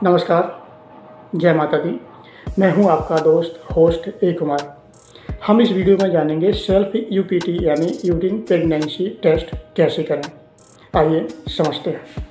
नमस्कार, जय माता दी। मैं हूं आपका दोस्त होस्ट ए कुमार। हम इस वीडियो में जानेंगे सेल्फ यूपीटी यानी यूरिन प्रेगनेंसी टेस्ट कैसे करें। आइए समझते हैं।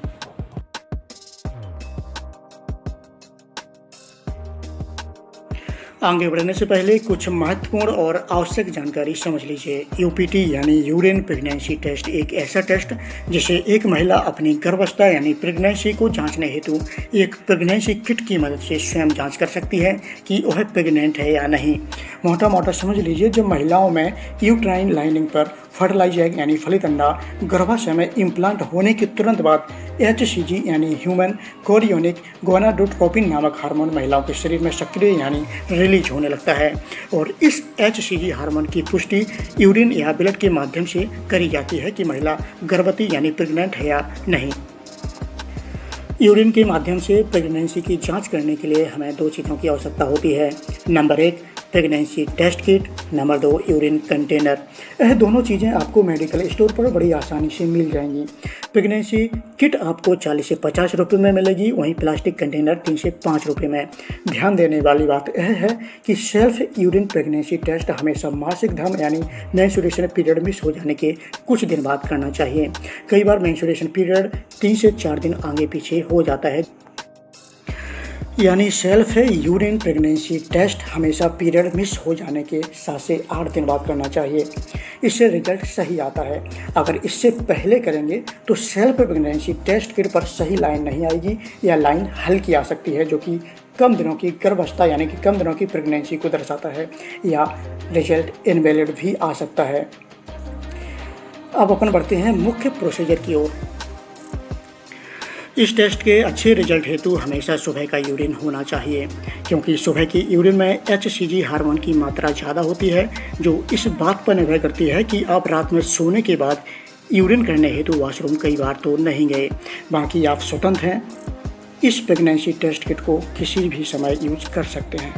आगे बढ़ने से पहले कुछ महत्वपूर्ण और आवश्यक जानकारी समझ लीजिए। यूपीटी यानी यूरिन प्रेगनेंसी टेस्ट एक ऐसा टेस्ट जिसे एक महिला अपनी गर्भावस्था यानी प्रेगनेंसी को जांचने हेतु एक प्रेगनेंसी किट की मदद से स्वयं जांच कर सकती है कि वह प्रेग्नेंट है या नहीं। मोटा मोटा समझ लीजिए, जब महिलाओं में यूट्राइन लाइनिंग पर फर्टिलाइज एग यानी फलित अंडा गर्भाशय में इम्प्लांट होने के तुरंत बाद HCG यानी ह्यूमन कोरियोनिक गोनाडोट्रोपिन नामक हार्मोन महिलाओं के शरीर में सक्रिय यानी रिलीज होने लगता है और इस HCG हार्मोन की पुष्टि यूरिन या ब्लड के माध्यम से करी जाती है कि महिला गर्भवती यानी प्रेग्नेंट है या नहीं। यूरिन के माध्यम से प्रेगनेंसी की जांच करने के लिए हमें दो चीज़ों की आवश्यकता होती है। Number 1 pregnancy test kit, number 2 urine container. यह दोनों चीज़ें आपको मेडिकल स्टोर पर बड़ी आसानी से मिल जाएंगी। प्रेगनेंसी किट आपको 40 से 50 रुपये में मिलेगी, वहीं प्लास्टिक कंटेनर 3 से 5 रुपये में। ध्यान देने वाली बात यह है कि सेल्फ यूरिन प्रेगनेंसी टेस्ट हमेशा मासिक धर्म यानी मेंस्ट्रुएशन पीरियड मिस हो जाने के कुछ दिन बाद करना चाहिए। कई बार मेंस्ट्रुएशन पीरियड 3 से 4 दिन आगे पीछे हो जाता है, यानी सेल्फ यूरिन प्रेगनेंसी टेस्ट हमेशा पीरियड मिस हो जाने के 7 से 8 दिन बाद करना चाहिए। इससे रिजल्ट सही आता है। अगर इससे पहले करेंगे तो सेल्फ प्रेगनेंसी टेस्ट किट पर सही लाइन नहीं आएगी या लाइन हल्की आ सकती है, जो कि कम दिनों की गर्भावस्था यानी कि कम दिनों की प्रेगनेंसी को दर्शाता है, या रिजल्ट इनवैलिड भी आ सकता है। अब अपन बढ़ते हैं मुख्य प्रोसीजर की ओर। इस टेस्ट के अच्छे रिजल्ट हेतु हमेशा सुबह का यूरिन होना चाहिए, क्योंकि सुबह की यूरिन में HCG हार्मोन की मात्रा ज़्यादा होती है, जो इस बात पर निर्भर करती है कि आप रात में सोने के बाद यूरिन करने हेतु वॉशरूम कई बार तो नहीं गए। बाकी आप स्वतंत्र हैं, इस प्रेगनेंसी टेस्ट किट को किसी भी समय यूज कर सकते हैं।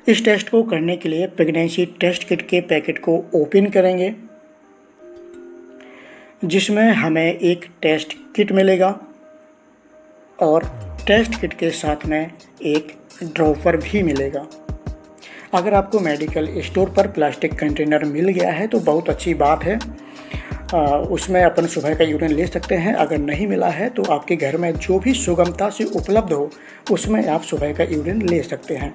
इस टेस्ट को करने के लिए प्रेगनेंसी टेस्ट किट के पैकेट को ओपन करेंगे, जिसमें हमें एक टेस्ट किट मिलेगा और टेस्ट किट के साथ में एक ड्रॉपर भी मिलेगा। अगर आपको मेडिकल स्टोर पर प्लास्टिक कंटेनर मिल गया है तो बहुत अच्छी बात है, उसमें अपन सुबह का यूरिन ले सकते हैं। अगर नहीं मिला है तो आपके घर में जो भी सुगमता से उपलब्ध हो उसमें आप सुबह का यूरिन ले सकते हैं।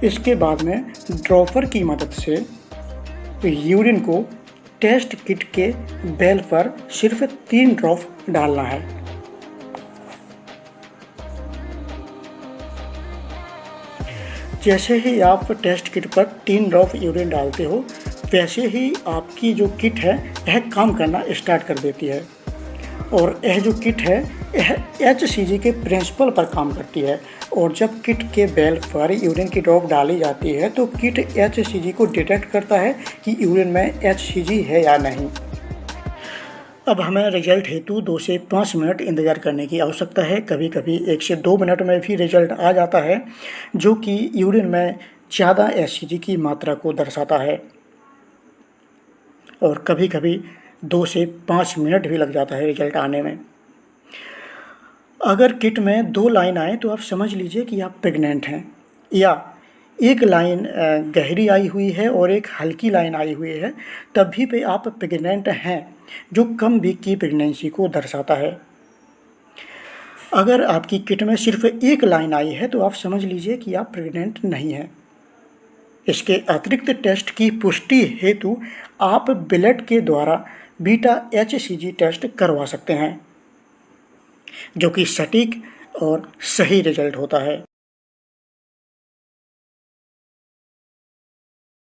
इसके बाद में ड्रॉपर की मदद से यूरिन को टेस्ट किट के बेल पर सिर्फ 3 ड्रॉप डालना है। जैसे ही आप टेस्ट किट पर 3 ड्रॉप यूरिन डालते हो, वैसे ही आपकी जो किट है यह काम करना स्टार्ट कर देती है और यह जो किट है यह HCG के प्रिंसिपल पर काम करती है। और जब किट के बेल पर यूरिन की ड्रॉप डाली जाती है तो किट HCG को डिटेक्ट करता है कि यूरिन में HCG है या नहीं। अब हमें रिजल्ट हेतु 2 से 5 मिनट इंतज़ार करने की आवश्यकता है। कभी कभी 1 से 2 मिनट में भी रिजल्ट आ जाता है, जो कि यूरिन में ज़्यादा HCG की मात्रा को दर्शाता है, और कभी कभी 2 से 5 मिनट भी लग जाता है रिजल्ट आने में। अगर किट में 2 लाइन आए तो आप समझ लीजिए कि आप प्रेग्नेंट हैं, या एक लाइन गहरी आई हुई है और एक हल्की लाइन आई हुई है, तभी पे आप प्रेग्नेंट हैं, जो कम वीक की प्रेगनेंसी को दर्शाता है। अगर आपकी किट में सिर्फ एक लाइन आई है तो आप समझ लीजिए कि आप प्रेग्नेंट नहीं हैं। इसके अतिरिक्त टेस्ट की पुष्टि हेतु आप ब्लड के द्वारा बीटा HCG टेस्ट करवा सकते हैं, जो कि सटीक और सही रिजल्ट होता है।